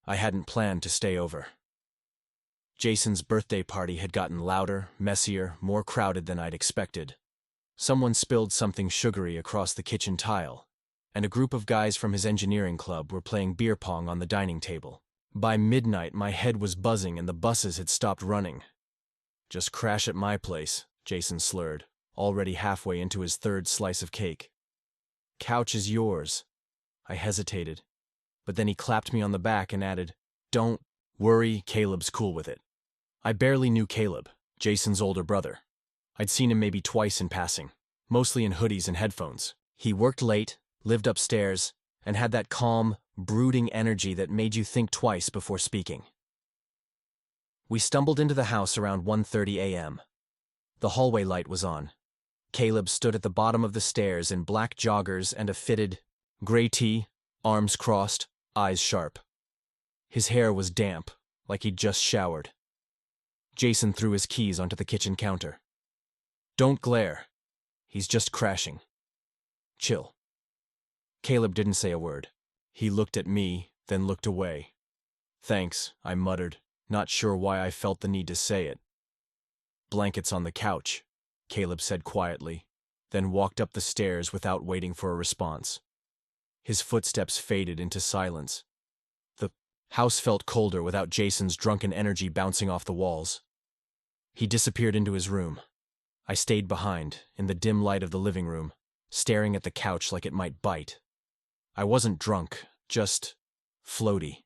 I hadn't planned to stay over. Jason's birthday party had gotten louder, messier, more crowded than I'd expected. Someone spilled something sugary across the kitchen tile, and a group of guys from his engineering club were playing beer pong on the dining table. By midnight, my head was buzzing and the buses had stopped running. "Just crash at my place," Jason slurred, already halfway into his third slice of cake. "Couch is yours." I hesitated, but then he clapped me on the back and added, "Don't worry, Caleb's cool with it." I barely knew Caleb, Jason's older brother. I'd seen him maybe twice in passing, mostly in hoodies and headphones. He worked late, lived upstairs, and had that calm, brooding energy that made you think twice before speaking. We stumbled into the house around 1:30 a.m. The hallway light was on. Caleb stood at the bottom of the stairs in black joggers and a fitted, gray tee, arms crossed, eyes sharp. His hair was damp, like he'd just showered. Jason threw his keys onto the kitchen counter. "Don't glare. He's just crashing. Chill." Caleb didn't say a word. He looked at me, then looked away. "Thanks," I muttered, not sure why I felt the need to say it. "Blankets on the couch," Caleb said quietly, then walked up the stairs without waiting for a response. His footsteps faded into silence. The house felt colder without Jason's drunken energy bouncing off the walls. He disappeared into his room. I stayed behind, in the dim light of the living room, staring at the couch like it might bite. I wasn't drunk, just floaty.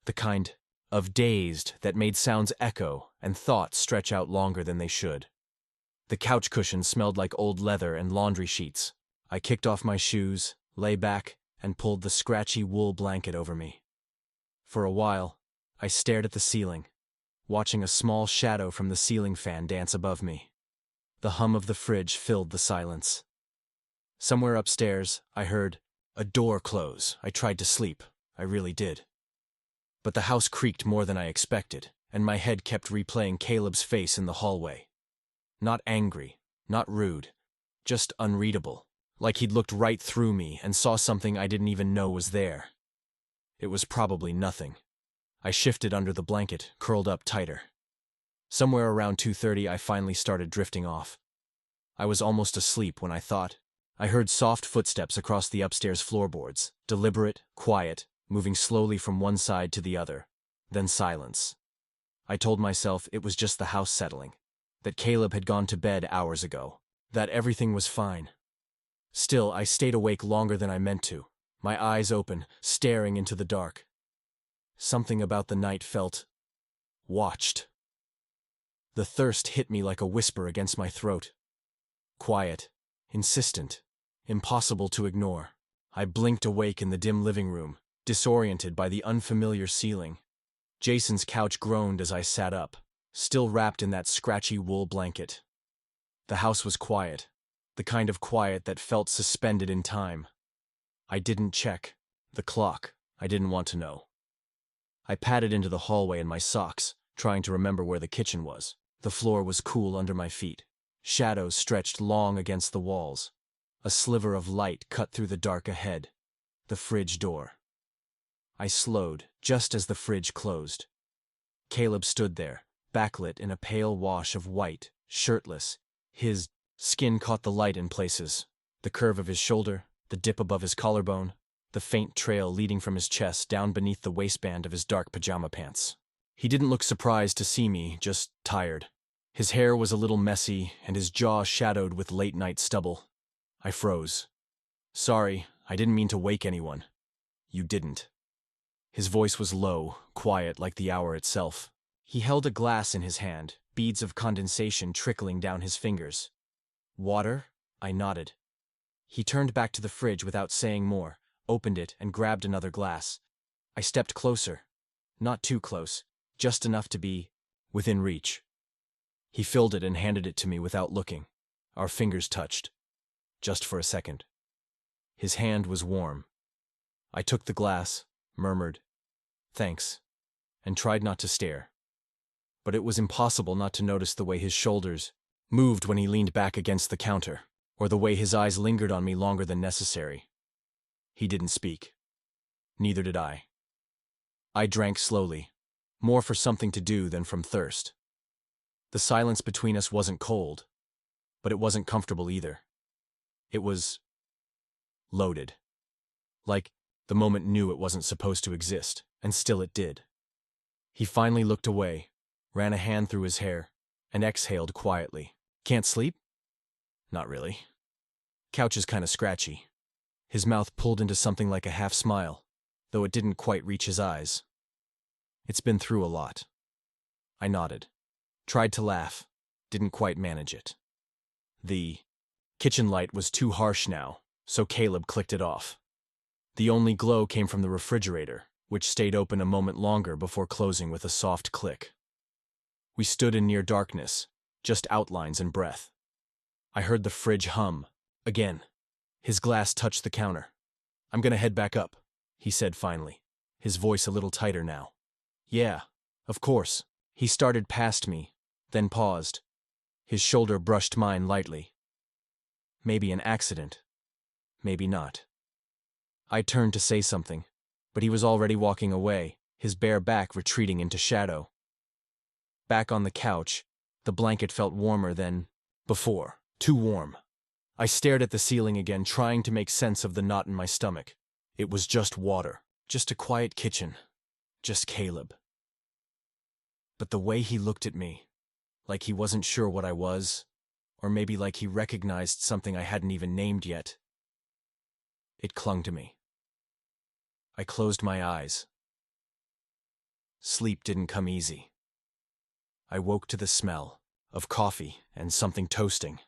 The kind of dazed that made sounds echo and thoughts stretch out longer than they should. The couch cushion smelled like old leather and laundry sheets. I kicked off my shoes, lay back, and pulled the scratchy wool blanket over me. For a while, I stared at the ceiling, watching a small shadow from the ceiling fan dance above me. The hum of the fridge filled the silence. Somewhere upstairs, I heard a door close. I tried to sleep. I really did. But the house creaked more than I expected, and my head kept replaying Caleb's face in the hallway. Not angry, not rude, just unreadable, like he'd looked right through me and saw something I didn't even know was there. It was probably nothing. I shifted under the blanket, curled up tighter. Somewhere around 2:30, I finally started drifting off. I was almost asleep when I thought. I heard soft footsteps across the upstairs floorboards, deliberate, quiet, moving slowly from one side to the other, then silence. I told myself it was just the house settling, that Caleb had gone to bed hours ago, that everything was fine. Still, I stayed awake longer than I meant to, my eyes open, staring into the dark. Something about the night felt watched. The thirst hit me like a whisper against my throat. Quiet, insistent, impossible to ignore. I blinked awake in the dim living room, disoriented by the unfamiliar ceiling. Jason's couch groaned as I sat up, still wrapped in that scratchy wool blanket. The house was quiet, the kind of quiet that felt suspended in time. I didn't check the clock. I didn't want to know. I padded into the hallway in my socks, trying to remember where the kitchen was. The floor was cool under my feet. Shadows stretched long against the walls. A sliver of light cut through the dark ahead. The fridge door. I slowed, just as the fridge closed. Caleb stood there, backlit in a pale wash of white, shirtless. His skin caught the light in places. The curve of his shoulder, the dip above his collarbone, the faint trail leading from his chest down beneath the waistband of his dark pajama pants. He didn't look surprised to see me, just tired. His hair was a little messy, and his jaw shadowed with late-night stubble. I froze. "Sorry, I didn't mean to wake anyone." "You didn't." His voice was low, quiet like the hour itself. He held a glass in his hand, beads of condensation trickling down his fingers. "Water?" I nodded. He turned back to the fridge without saying more, opened it, and grabbed another glass. I stepped closer. Not too close, just enough to be within reach. He filled it and handed it to me without looking. Our fingers touched. Just for a second. His hand was warm. I took the glass, murmured, "Thanks," and tried not to stare. But it was impossible not to notice the way his shoulders moved when he leaned back against the counter, or the way his eyes lingered on me longer than necessary. He didn't speak. Neither did I. I drank slowly, more for something to do than from thirst. The silence between us wasn't cold, but it wasn't comfortable either. It was loaded. Like the moment knew it wasn't supposed to exist, and still it did. He finally looked away, ran a hand through his hair, and exhaled quietly. Can't sleep? Not really. Couch is kinda scratchy. His mouth pulled into something like a half smile, though it didn't quite reach his eyes. It's been through a lot. I nodded. Tried to laugh. Didn't quite manage it. The kitchen light was too harsh now, so Caleb clicked it off. The only glow came from the refrigerator, which stayed open a moment longer before closing with a soft click. We stood in near darkness, just outlines and breath. I heard the fridge hum. Again. His glass touched the counter. I'm gonna head back up, he said finally, his voice a little tighter now. Yeah, of course. He started past me, then paused. His shoulder brushed mine lightly. Maybe an accident. Maybe not. I turned to say something, but he was already walking away, his bare back retreating into shadow. Back on the couch, the blanket felt warmer than before. Too warm. I stared at the ceiling again, trying to make sense of the knot in my stomach. It was just water. Just a quiet kitchen. Just Caleb. But the way he looked at me, like he wasn't sure what I was, or maybe like he recognized something I hadn't even named yet, it clung to me. I closed my eyes. Sleep didn't come easy. I woke to the smell of coffee and something toasting.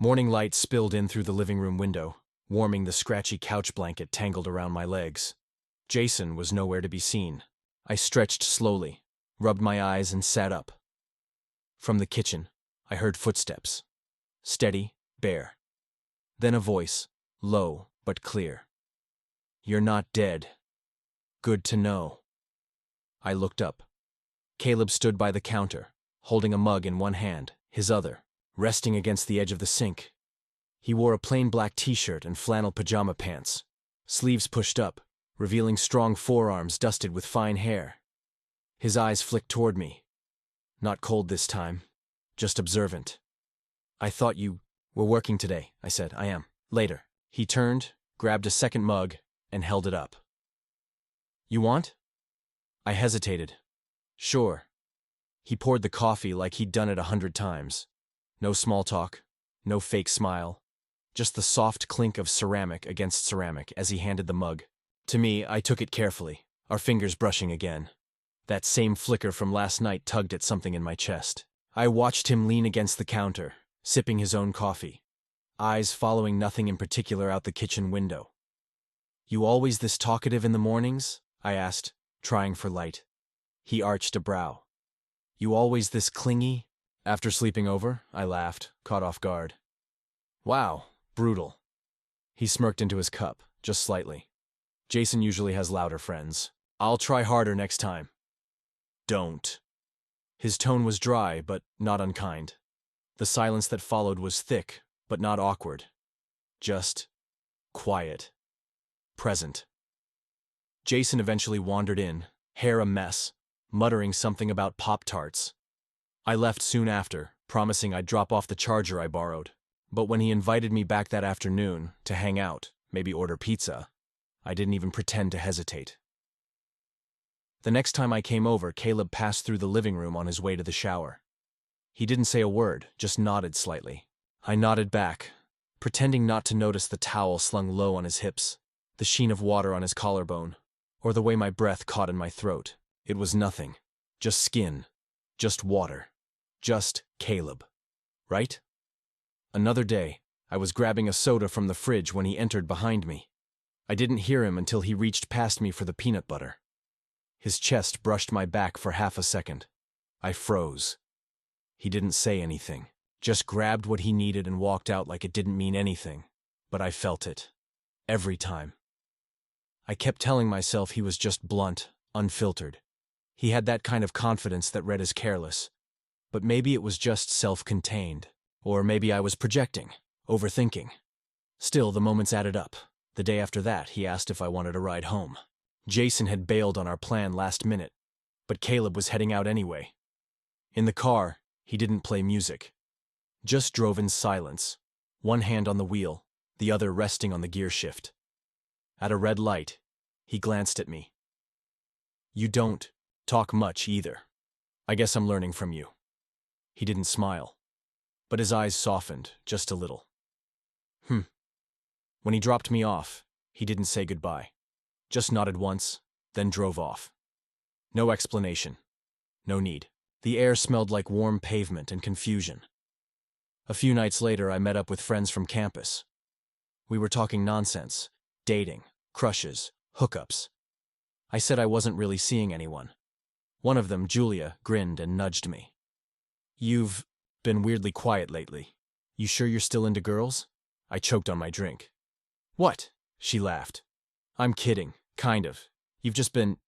Morning light spilled in through the living room window, warming the scratchy couch blanket tangled around my legs. Jason was nowhere to be seen. I stretched slowly, rubbed my eyes, and sat up. From the kitchen, I heard footsteps. Steady, bare. Then a voice, low but clear. You're not dead. Good to know. I looked up. Caleb stood by the counter, holding a mug in one hand, his other resting against the edge of the sink. He wore a plain black t-shirt and flannel pajama pants, sleeves pushed up, revealing strong forearms dusted with fine hair. His eyes flicked toward me. Not cold this time, just observant. I thought you were working today, I said. I am. Later. He turned, grabbed a second mug, and held it up. You want? I hesitated. Sure. He poured the coffee like he'd done it 100 times. No small talk, no fake smile, just the soft clink of ceramic against ceramic as he handed the mug. To me, I took it carefully, our fingers brushing again. That same flicker from last night tugged at something in my chest. I watched him lean against the counter, sipping his own coffee, eyes following nothing in particular out the kitchen window. You always this talkative in the mornings? I asked, trying for light. He arched a brow. You always this clingy? After sleeping over, I laughed, caught off guard. Wow, brutal. He smirked into his cup, just slightly. Jason usually has louder friends. I'll try harder next time. Don't. His tone was dry, but not unkind. The silence that followed was thick, but not awkward. Just quiet. Present. Jason eventually wandered in, hair a mess, muttering something about Pop-Tarts. I left soon after, promising I'd drop off the charger I borrowed. But when he invited me back that afternoon to hang out, maybe order pizza, I didn't even pretend to hesitate. The next time I came over, Caleb passed through the living room on his way to the shower. He didn't say a word, just nodded slightly. I nodded back, pretending not to notice the towel slung low on his hips, the sheen of water on his collarbone, or the way my breath caught in my throat. It was nothing. Just skin. Just water. Just Caleb. Right? Another day, I was grabbing a soda from the fridge when he entered behind me. I didn't hear him until he reached past me for the peanut butter. His chest brushed my back for half a second. I froze. He didn't say anything, just grabbed what he needed and walked out like it didn't mean anything. But I felt it. Every time. I kept telling myself he was just blunt, unfiltered. He had that kind of confidence that read as careless. But maybe it was just self-contained. Or maybe I was projecting, overthinking. Still, the moments added up. The day after that, he asked if I wanted a ride home. Jason had bailed on our plan last minute, but Caleb was heading out anyway. In the car, he didn't play music. Just drove in silence, one hand on the wheel, the other resting on the gear shift. At a red light, he glanced at me. "You don't talk much either. I guess I'm learning from you." He didn't smile, but his eyes softened just a little. When he dropped me off, he didn't say goodbye. Just nodded once, then drove off. No explanation. No need. The air smelled like warm pavement and confusion. A few nights later, I met up with friends from campus. We were talking nonsense, dating, crushes, hookups. I said I wasn't really seeing anyone. One of them, Julia, grinned and nudged me. "You've been weirdly quiet lately. You sure you're still into girls?" I choked on my drink. "What?" She laughed. "I'm kidding, kind of. You've just been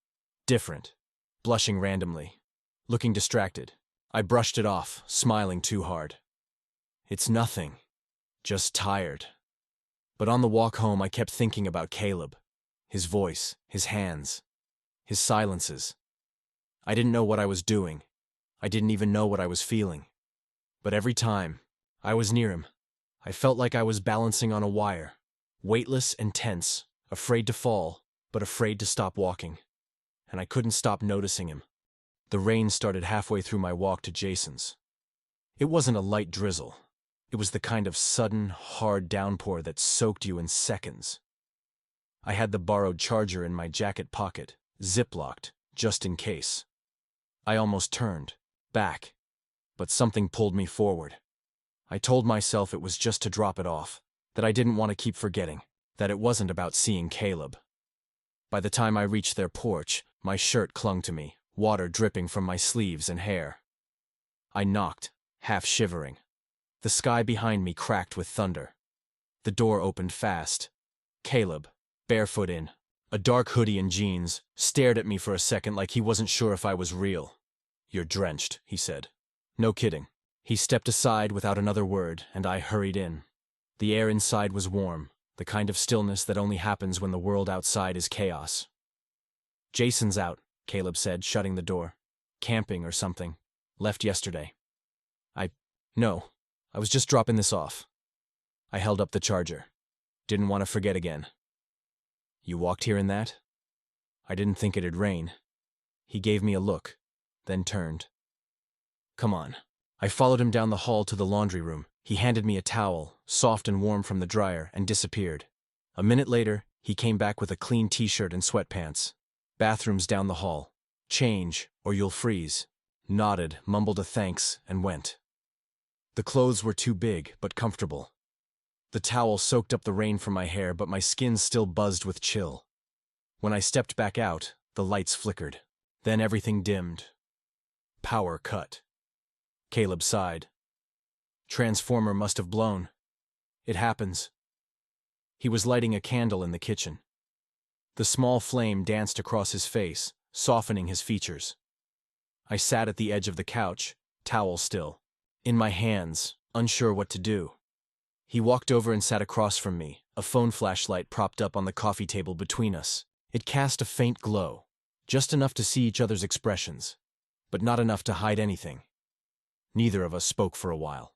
different." Blushing randomly, looking distracted. I brushed it off, smiling too hard. "It's nothing. Just tired." But on the walk home, I kept thinking about Caleb. His voice, his hands, his silences. I didn't know what I was doing. I didn't even know what I was feeling. But every time I was near him, I felt like I was balancing on a wire, weightless and tense, afraid to fall, but afraid to stop walking. And I couldn't stop noticing him. The rain started halfway through my walk to Jason's. It wasn't a light drizzle. It was the kind of sudden, hard downpour that soaked you in seconds. I had the borrowed charger in my jacket pocket, zip-locked, just in case. I almost turned, back, but something pulled me forward. I told myself it was just to drop it off, that I didn't want to keep forgetting, that it wasn't about seeing Caleb. By the time I reached their porch, my shirt clung to me, water dripping from my sleeves and hair. I knocked, half shivering. The sky behind me cracked with thunder. The door opened fast. Caleb, barefoot in, a dark hoodie and jeans, stared at me for a second like he wasn't sure if I was real. "You're drenched," he said. "No kidding." He stepped aside without another word, and I hurried in. The air inside was warm, the kind of stillness that only happens when the world outside is chaos. "Jason's out," Caleb said, shutting the door. "Camping or something. Left yesterday." No, I was just dropping this off." I held up the charger. Didn't want to forget again. "You walked here in that?" "I didn't think it'd rain." He gave me a look, then turned. "Come on." I followed him down the hall to the laundry room. He handed me a towel, soft and warm from the dryer, and disappeared. A minute later, he came back with a clean t-shirt and sweatpants. "Bathrooms down the hall. Change, or you'll freeze." Nodded, mumbled a thanks, and went. The clothes were too big, but comfortable. The towel soaked up the rain from my hair, but my skin still buzzed with chill. When I stepped back out, the lights flickered. Then everything dimmed. Power cut. Caleb sighed. "Transformer must have blown. It happens." He was lighting a candle in the kitchen. The small flame danced across his face, softening his features. I sat at the edge of the couch, towel still, in my hands, unsure what to do. He walked over and sat across from me, a phone flashlight propped up on the coffee table between us. It cast a faint glow, just enough to see each other's expressions, but not enough to hide anything. Neither of us spoke for a while.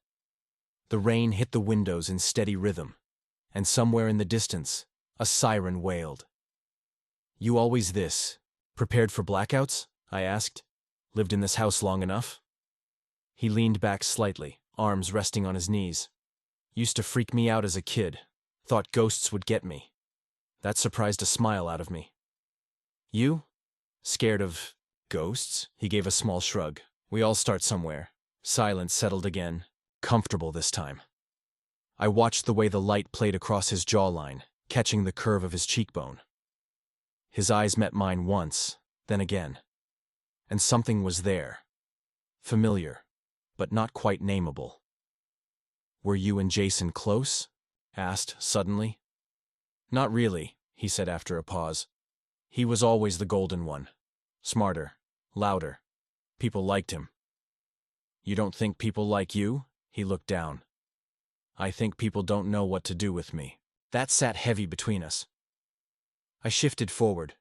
The rain hit the windows in steady rhythm, and somewhere in the distance, a siren wailed. "You always this? Prepared for blackouts?" I asked. "Lived in this house long enough?" He leaned back slightly, arms resting on his knees. "Used to freak me out as a kid. Thought ghosts would get me." That surprised a smile out of me. "You? Scared of ghosts?" He gave a small shrug. "We all start somewhere." Silence settled again, comfortable this time. I watched the way the light played across his jawline, catching the curve of his cheekbone. His eyes met mine once, then again. And something was there. Familiar, but not quite nameable. "Were you and Jason close?" asked suddenly. "Not really," he said after a pause. "He was always the golden one. Smarter, louder. People liked him." "You don't think people like you?" He looked down. "I think people don't know what to do with me." That sat heavy between us. I shifted forward.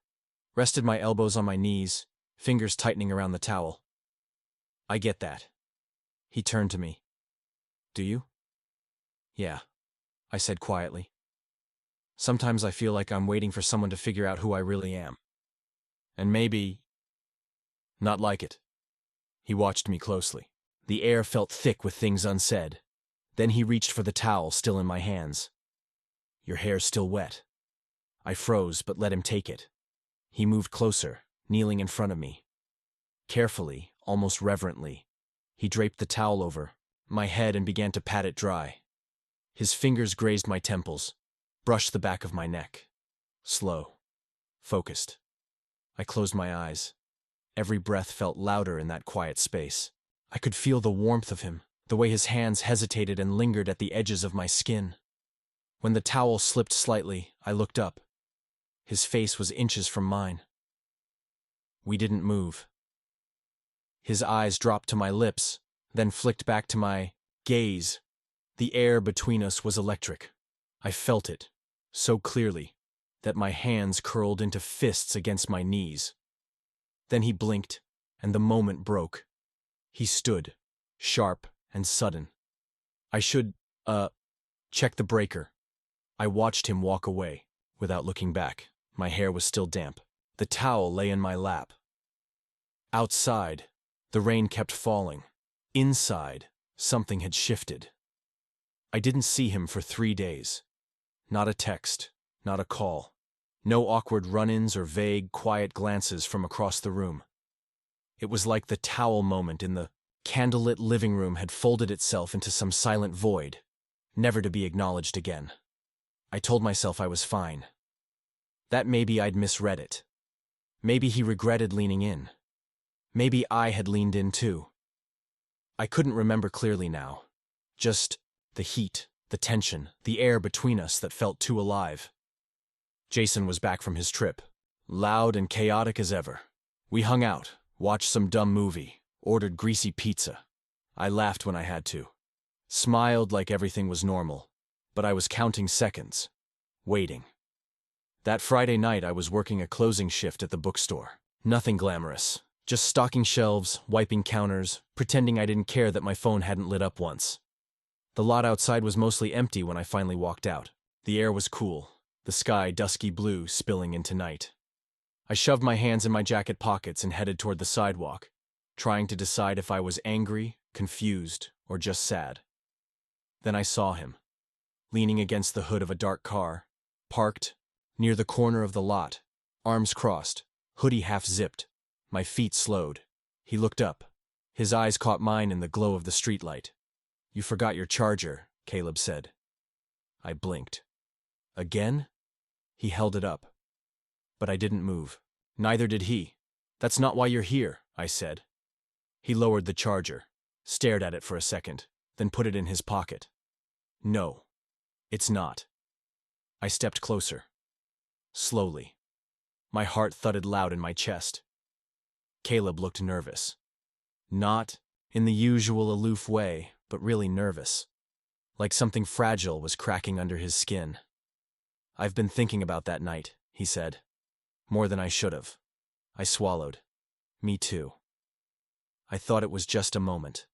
rested my elbows on my knees, fingers tightening around the towel. I get that. He turned to me. Do you? Yeah, I said quietly. Sometimes I feel like I'm waiting for someone to figure out who I really am. And maybe not like it. He watched me closely. The air felt thick with things unsaid. Then he reached for the towel still in my hands. Your hair's still wet. I froze but let him take it. He moved closer, kneeling in front of me. Carefully, almost reverently, he draped the towel over my head and began to pat it dry. His fingers grazed my temples, brushed the back of my neck. Slow. Focused. I closed my eyes. Every breath felt louder in that quiet space. I could feel the warmth of him, the way his hands hesitated and lingered at the edges of my skin. When the towel slipped slightly, I looked up. His face was inches from mine. We didn't move. His eyes dropped to my lips, then flicked back to my gaze. The air between us was electric. I felt it, so clearly, that my hands curled into fists against my knees. Then he blinked, and the moment broke. He stood, sharp and sudden. I should, check the breaker. I watched him walk away, without looking back. My hair was still damp. The towel lay in my lap. Outside, the rain kept falling. Inside, something had shifted. I didn't see him for 3 days. Not a text, not a call. No awkward run-ins or vague, quiet glances from across the room. It was like the towel moment in the candlelit living room had folded itself into some silent void, never to be acknowledged again. I told myself I was fine. That maybe I'd misread it. Maybe he regretted leaning in. Maybe I had leaned in too. I couldn't remember clearly now. Just the heat, the tension, the air between us that felt too alive. Jason was back from his trip, loud and chaotic as ever. We hung out, watched some dumb movie, ordered greasy pizza. I laughed when I had to. Smiled like everything was normal, but I was counting seconds, waiting. That Friday night I was working a closing shift at the bookstore. Nothing glamorous, just stocking shelves, wiping counters, pretending I didn't care that my phone hadn't lit up once. The lot outside was mostly empty when I finally walked out. The air was cool, the sky dusky blue spilling into night. I shoved my hands in my jacket pockets and headed toward the sidewalk, trying to decide if I was angry, confused, or just sad. Then I saw him, leaning against the hood of a dark car, parked near the corner of the lot, arms crossed, hoodie half-zipped. My feet slowed. He looked up. His eyes caught mine in the glow of the streetlight. "You forgot your charger," Caleb said. I blinked. Again? He held it up. But I didn't move. Neither did he. "That's not why you're here," I said. He lowered the charger, stared at it for a second, then put it in his pocket. "No, it's not." I stepped closer. Slowly. My heart thudded loud in my chest. Caleb looked nervous. Not in the usual aloof way, but really nervous. Like something fragile was cracking under his skin. "I've been thinking about that night," he said. "More than I should have." I swallowed. Me too. I thought it was just a moment.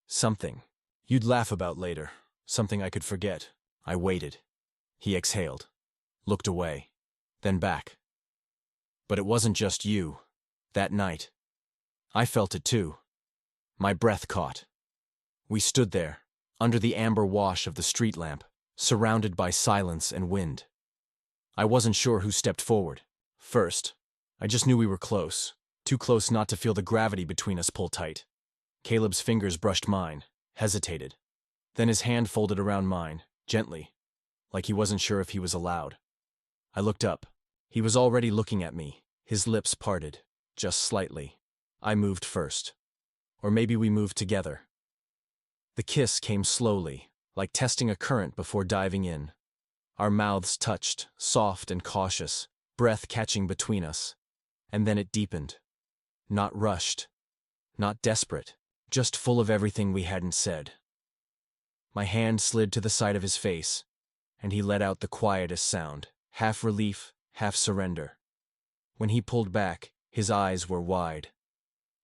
Something you'd laugh about later. Something I could forget. I waited. He exhaled. Looked away. Then back. "But it wasn't just you. That night. I felt it too." My breath caught. We stood there, under the amber wash of the street lamp, surrounded by silence and wind. I wasn't sure who stepped forward first. I just knew we were close, too close not to feel the gravity between us pull tight. Caleb's fingers brushed mine, hesitated. Then his hand folded around mine, gently, like he wasn't sure if he was allowed. I looked up. He was already looking at me, his lips parted, just slightly. I moved first. Or maybe we moved together. The kiss came slowly, like testing a current before diving in. Our mouths touched, soft and cautious, breath catching between us. And then it deepened. Not rushed. Not desperate. Just full of everything we hadn't said. My hand slid to the side of his face, and he let out the quietest sound, half relief, half surrender. When he pulled back, his eyes were wide.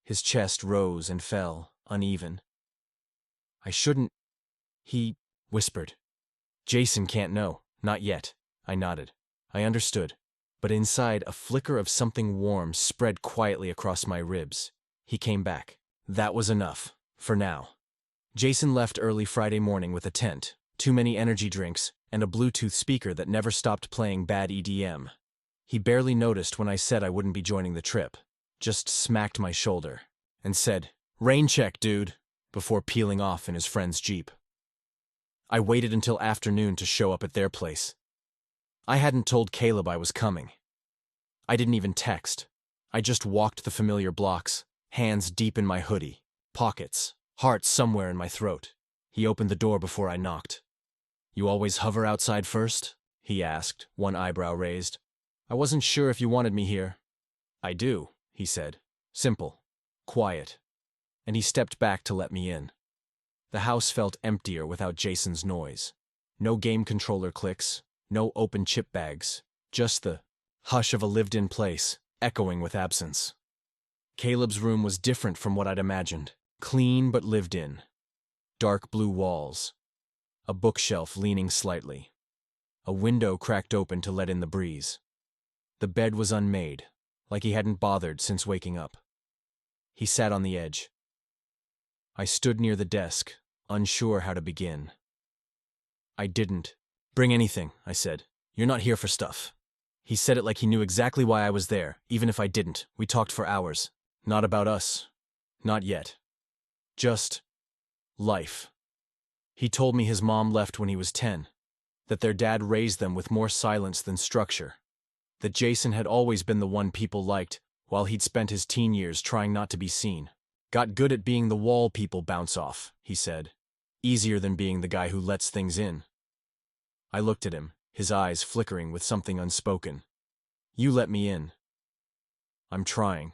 His chest rose and fell, uneven. I shouldn't, he whispered. Jason can't know, not yet. I nodded. I understood. But inside, a flicker of something warm spread quietly across my ribs. He came back. That was enough, for now. Jason left early Friday morning with a tent, too many energy drinks, and a Bluetooth speaker that never stopped playing bad EDM. He barely noticed when I said I wouldn't be joining the trip, just smacked my shoulder, and said, "Rain check, dude," before peeling off in his friend's Jeep. I waited until afternoon to show up at their place. I hadn't told Caleb I was coming. I didn't even text. I just walked the familiar blocks, hands deep in my hoodie, pockets, heart somewhere in my throat. He opened the door before I knocked. "You always hover outside first?" he asked, one eyebrow raised. "I wasn't sure if you wanted me here." "I do," he said. Simple. Quiet. And he stepped back to let me in. The house felt emptier without Jason's noise. No game controller clicks, no open chip bags, just the hush of a lived-in place, echoing with absence. Caleb's room was different from what I'd imagined. Clean but lived in. Dark blue walls. A bookshelf leaning slightly. A window cracked open to let in the breeze. The bed was unmade, like he hadn't bothered since waking up. He sat on the edge. I stood near the desk, unsure how to begin. "I didn't bring anything," I said. "You're not here for stuff." He said it like he knew exactly why I was there, even if I didn't. We talked for hours. Not about us. Not yet. Just life. He told me his mom left when he was 10, that their dad raised them with more silence than structure, that Jason had always been the one people liked, while he'd spent his teen years trying not to be seen. Got good at being the wall people bounce off, he said. Easier than being the guy who lets things in. I looked at him, his eyes flickering with something unspoken. "You let me in." "I'm trying."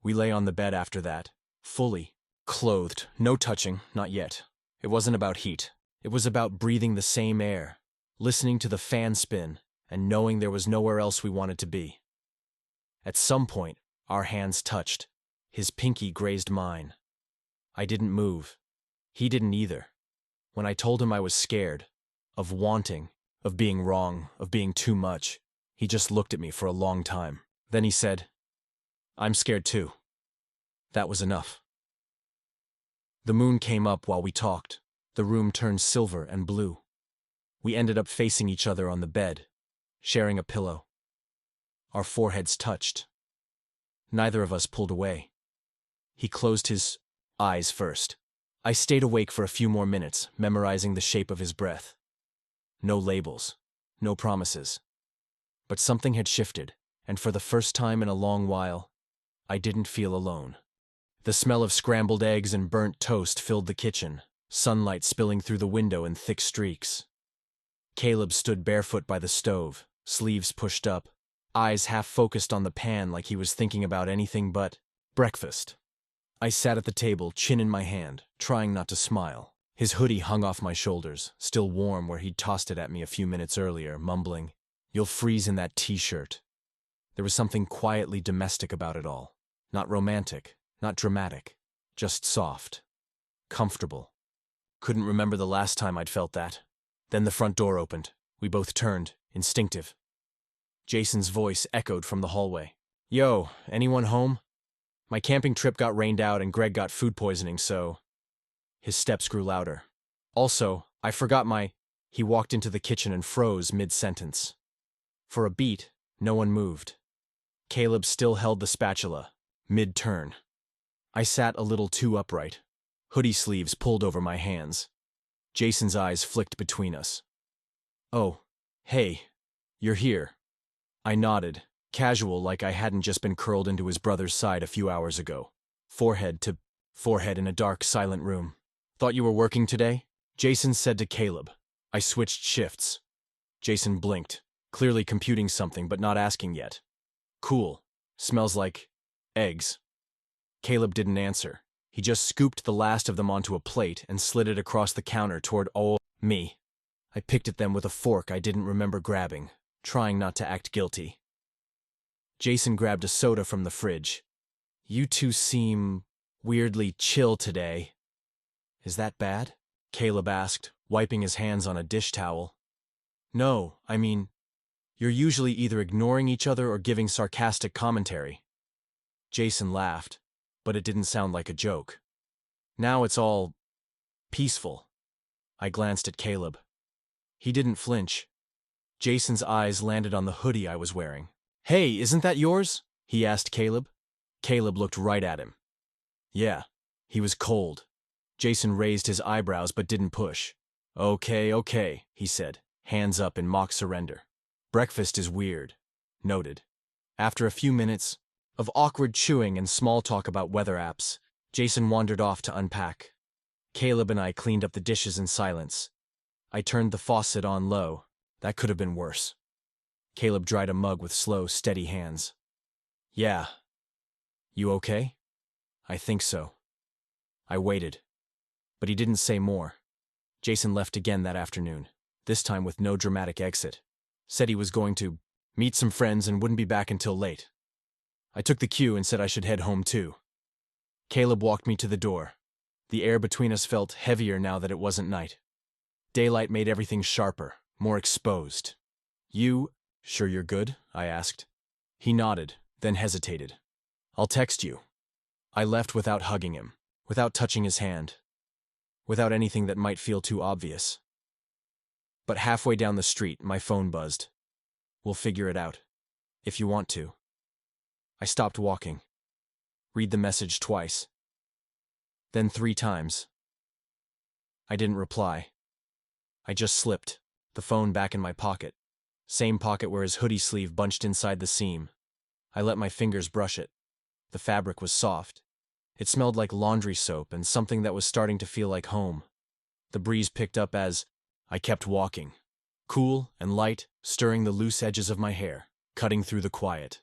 We lay on the bed after that, fully clothed, no touching, not yet. It wasn't about heat. It was about breathing the same air, listening to the fan spin, and knowing there was nowhere else we wanted to be. At some point, our hands touched. His pinky grazed mine. I didn't move. He didn't either. When I told him I was scared, of wanting, of being wrong, of being too much, he just looked at me for a long time. Then he said, "I'm scared too." That was enough. The moon came up while we talked. The room turned silver and blue. We ended up facing each other on the bed, sharing a pillow. Our foreheads touched. Neither of us pulled away. He closed his eyes first. I stayed awake for a few more minutes, memorizing the shape of his breath. No labels, no promises. But something had shifted, and for the first time in a long while, I didn't feel alone. The smell of scrambled eggs and burnt toast filled the kitchen, sunlight spilling through the window in thick streaks. Caleb stood barefoot by the stove, sleeves pushed up, eyes half focused on the pan like he was thinking about anything but breakfast. I sat at the table, chin in my hand, trying not to smile. His hoodie hung off my shoulders, still warm where he'd tossed it at me a few minutes earlier, mumbling, "You'll freeze in that t-shirt." There was something quietly domestic about it all. Not romantic, not dramatic, just soft, comfortable. Couldn't remember the last time I'd felt that. Then the front door opened. We both turned, instinctive. Jason's voice echoed from the hallway. "Yo, anyone home? My camping trip got rained out and Greg got food poisoning, so..." His steps grew louder. "Also, I forgot my..." He walked into the kitchen and froze mid-sentence. For a beat, no one moved. Caleb still held the spatula, mid-turn. I sat a little too upright, hoodie sleeves pulled over my hands. Jason's eyes flicked between us. "Oh, hey, you're here." I nodded, casual like I hadn't just been curled into his brother's side a few hours ago. Forehead to forehead in a dark, silent room. "Thought you were working today?" Jason said to Caleb. I switched shifts. Jason blinked, clearly computing something but not asking yet. "Cool. Smells like eggs." Caleb didn't answer. He just scooped the last of them onto a plate and slid it across the counter toward me. I picked at them with a fork I didn't remember grabbing, trying not to act guilty. Jason grabbed a soda from the fridge. You two seem weirdly chill today. Is that bad? Caleb asked, wiping his hands on a dish towel. No, I mean, you're usually either ignoring each other or giving sarcastic commentary. Jason laughed, but it didn't sound like a joke. Now it's all peaceful. I glanced at Caleb. He didn't flinch. Jason's eyes landed on the hoodie I was wearing. Hey, isn't that yours? He asked Caleb. Caleb looked right at him. Yeah, he was cold. Jason raised his eyebrows but didn't push. Okay, he said, hands up in mock surrender. Breakfast is weird. Noted. After a few minutes of awkward chewing and small talk about weather apps, Jason wandered off to unpack. Caleb and I cleaned up the dishes in silence. I turned the faucet on low. That could have been worse. Caleb dried a mug with slow, steady hands. Yeah. You okay? I think so. I waited. But he didn't say more. Jason left again that afternoon, this time with no dramatic exit. Said he was going to meet some friends and wouldn't be back until late. I took the cue and said I should head home too. Caleb walked me to the door. The air between us felt heavier now that it wasn't night. Daylight made everything sharper, more exposed. You sure you're good? I asked. He nodded, then hesitated. I'll text you. I left without hugging him, without touching his hand, without anything that might feel too obvious. But halfway down the street, my phone buzzed. We'll figure it out. If you want to. I stopped walking. Read the message twice. Then 3 times. I didn't reply. I just slipped, the phone back in my pocket. Same pocket where his hoodie sleeve bunched inside the seam. I let my fingers brush it. The fabric was soft. It smelled like laundry soap and something that was starting to feel like home. The breeze picked up as I kept walking. Cool and light, stirring the loose edges of my hair, cutting through the quiet.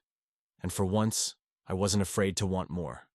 And for once, I wasn't afraid to want more.